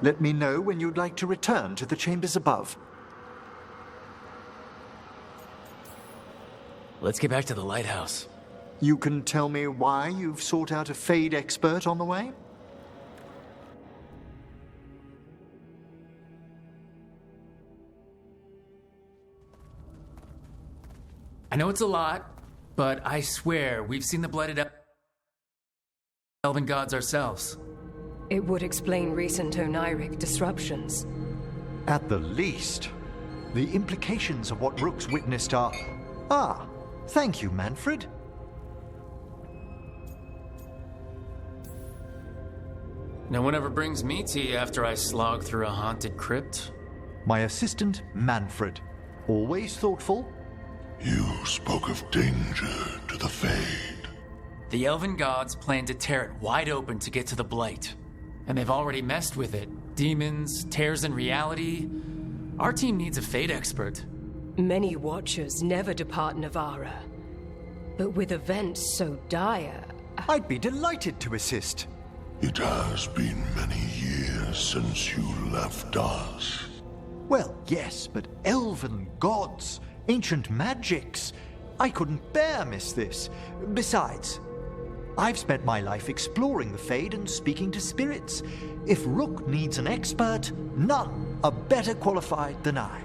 Let me know when you'd like to return to the chambers above. Let's get back to the lighthouse. You can tell me why you've sought out a Fade expert on the way? I know it's a lot, but I swear we've seen the blighted elven gods ourselves. It would explain recent oniric disruptions. At the least. The implications of what Rook's witnessed are... Ah, thank you, Manfred. No one ever brings me tea after I slog through a haunted crypt. My assistant, Manfred. Always thoughtful. You spoke of danger to the Fade. The elven gods plan to tear it wide open to get to the blight. And they've already messed with it. Demons, tears in reality. Our team needs a Fade expert. Many watchers never depart Navara. But with events so dire... I'd be delighted to assist. It has been many years since you left us. Well, yes, but elven gods, ancient magics. I couldn't bear miss this. Besides, I've spent my life exploring the Fade and speaking to spirits. If Rook needs an expert, none are better qualified than I.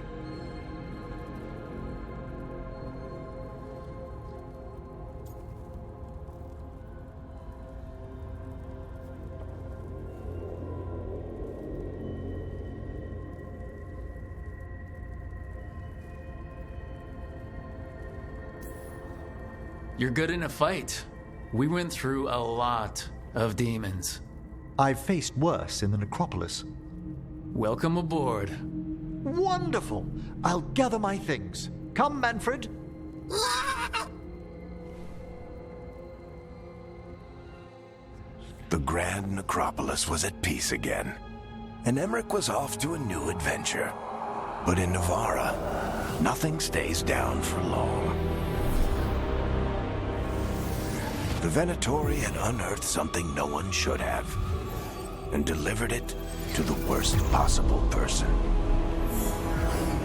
You're good in a fight. We went through a lot of demons. I've faced worse in the necropolis. Welcome aboard. Wonderful! I'll gather my things. Come, Manfred. The grand necropolis was at peace again, and Emmerich was off to a new adventure. But in Navara, nothing stays down for long. The Venatori had unearthed something no one should have, and delivered it to the worst possible person.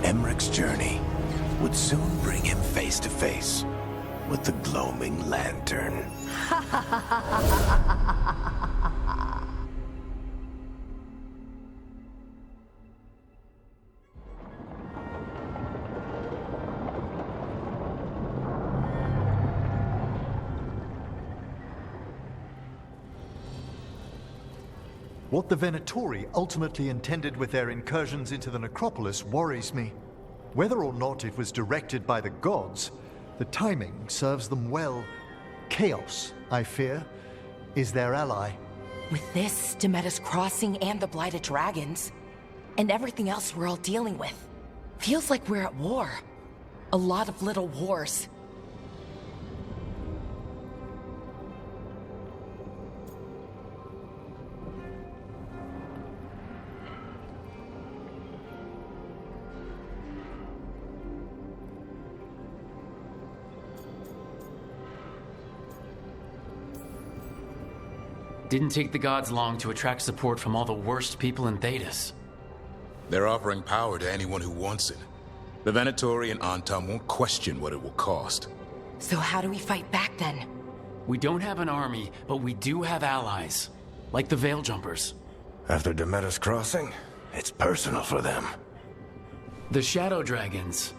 Emmerich's journey would soon bring him face to face with the gloaming lantern. What the Venatori ultimately intended with their incursions into the necropolis worries me. Whether or not it was directed by the gods, the timing serves them well. Chaos, I fear, is their ally. With this, Demeter's Crossing and the Blighted Dragons, and everything else we're all dealing with, feels like we're at war. A lot of little wars. Didn't take the gods long to attract support from all the worst people in Thedas. They're offering power to anyone who wants it. The Venatori and Antam won't question what it will cost. So how do we fight back then? We don't have an army, but we do have allies. Like the Veil Jumpers. After Demeter's Crossing, it's personal for them. The Shadow Dragons.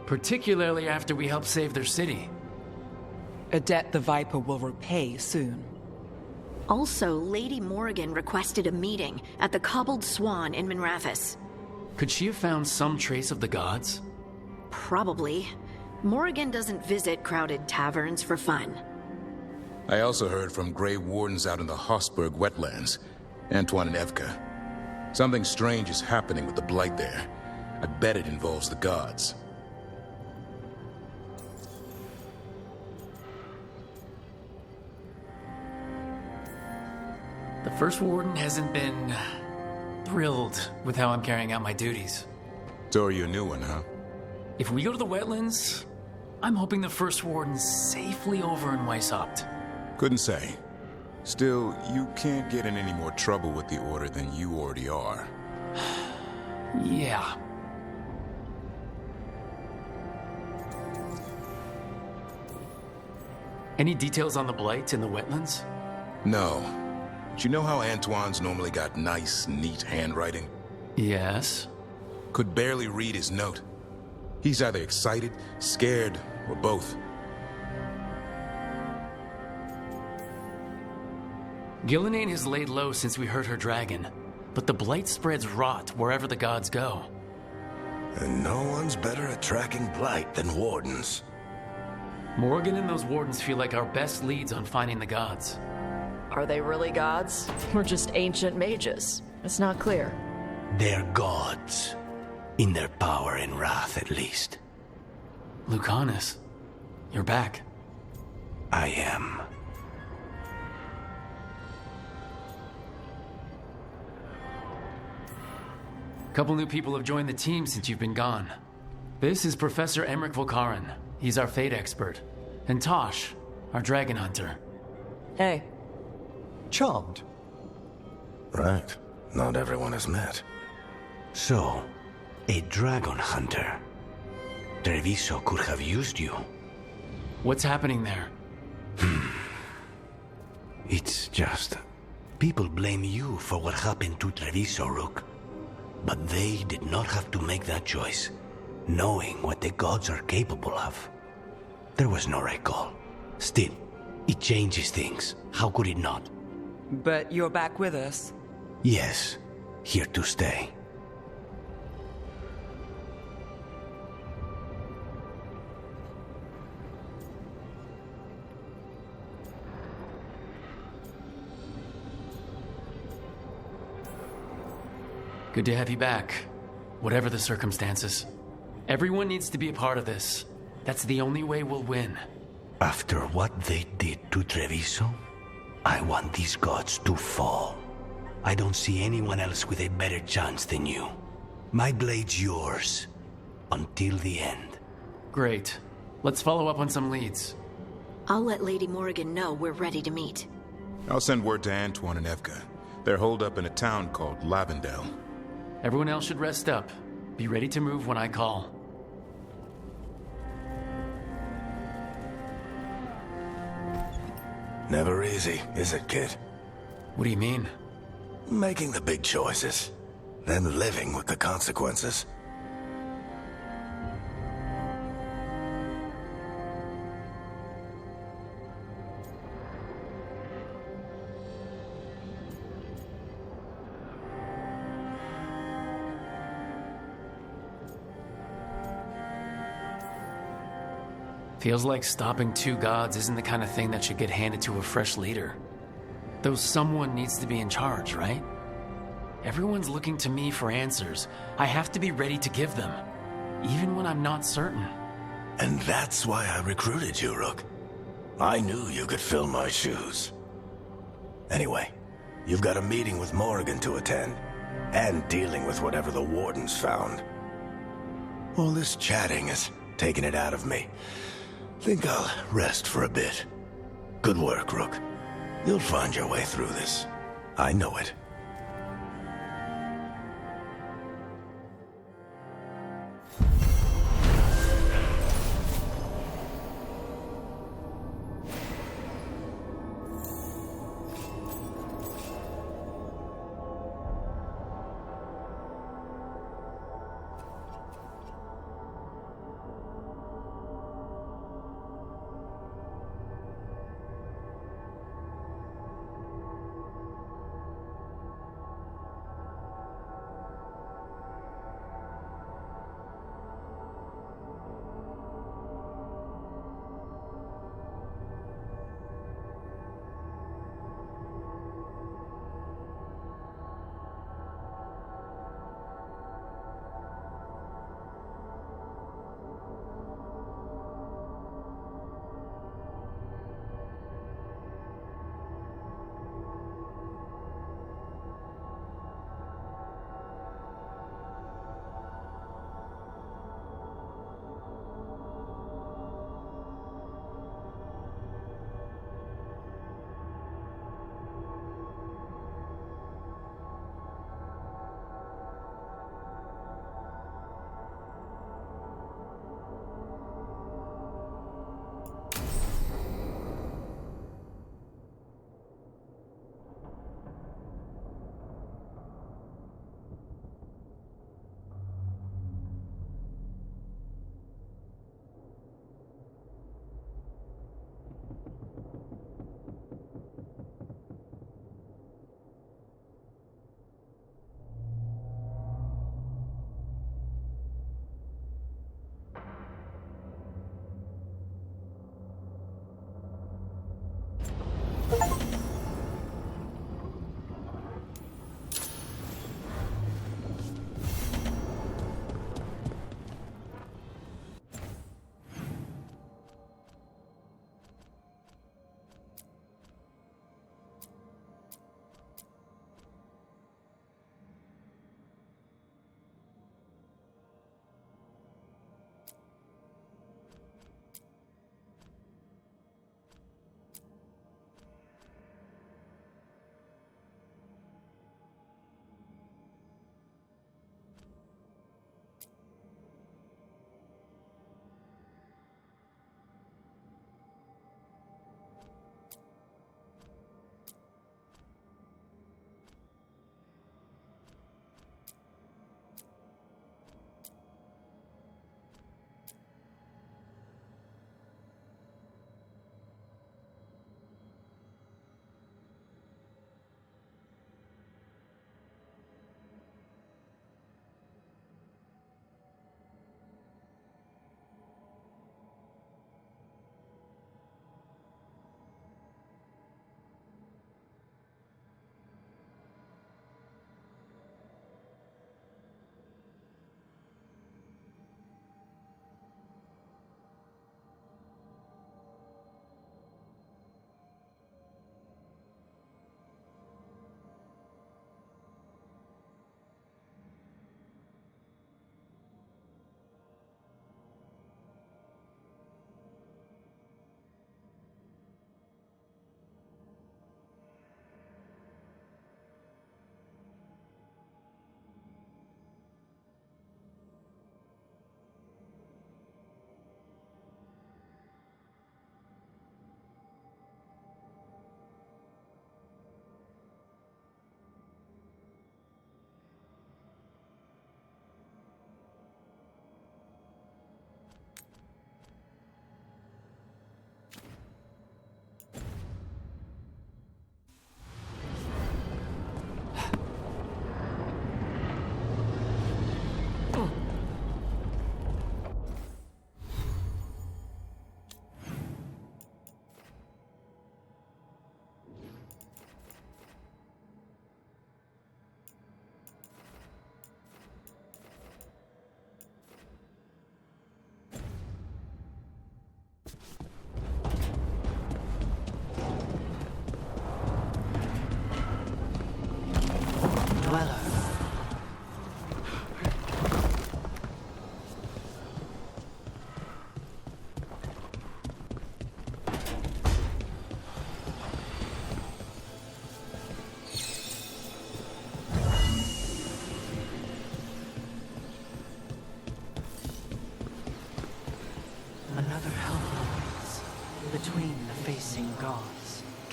Particularly after we helped save their city. A debt the Viper will repay soon. Also, Lady Morrigan requested a meeting at the Cobbled Swan in Minrathous. Could she have found some trace of the gods? Probably. Morrigan doesn't visit crowded taverns for fun. I also heard from Grey Wardens out in the Hossberg wetlands, Antoine and Evka. Something strange is happening with the Blight there. I bet it involves the gods. The First Warden hasn't been thrilled with how I'm carrying out my duties. So are you a new one, huh? If we go to the wetlands, I'm hoping the First Warden's safely over in Weishaupt. Couldn't say. Still, you can't get in any more trouble with the Order than you already are. Yeah. Any details on the blight in the wetlands? No. But you know how Antoine's normally got nice, neat handwriting? Yes. Could barely read his note. He's either excited, scared, or both. Gillenane has laid low since we heard her dragon, but the blight spreads rot wherever the gods go. And no one's better at tracking blight than wardens. Morgan and those wardens feel like our best leads on finding the gods. Are they really gods? Or just ancient mages? It's not clear. They're gods. In their power and wrath, at least. Lucanus, you're back. I am. Couple new people have joined the team since you've been gone. This is Professor Emmerich Volkaren. He's our fate expert. And Tosh, our dragon hunter. Hey. Charmed. Right. Not everyone has met. So, a dragon hunter. Treviso could have used you. What's happening there? It's just... people blame you for what happened to Treviso, Rook. But they did not have to make that choice, knowing what the gods are capable of. There was no recall. Still, it changes things. How could it not? But you're back with us. Yes, here to stay. Good to have you back, whatever the circumstances. Everyone needs to be a part of this. That's the only way we'll win. After what they did to Treviso, I want these gods to fall. I don't see anyone else with a better chance than you. My blade's yours, until the end. Great. Let's follow up on some leads. I'll let Lady Morrigan know we're ready to meet. I'll send word to Antoine and Evka. They're holed up in a town called Lavendel. Everyone else should rest up. Be ready to move when I call. Never easy, is it, kid? What do you mean? Making the big choices, then living with the consequences. Feels like stopping two gods isn't the kind of thing that should get handed to a fresh leader. Though someone needs to be in charge, right? Everyone's looking to me for answers. I have to be ready to give them, even when I'm not certain. And that's why I recruited you, Rook. I knew you could fill my shoes. Anyway, you've got a meeting with Morrigan to attend, and dealing with whatever the Wardens found. All this chatting is taking it out of me. Think I'll rest for a bit. Good work, Rook. You'll find your way through this. I know it.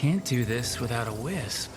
Can't do this without a wisp.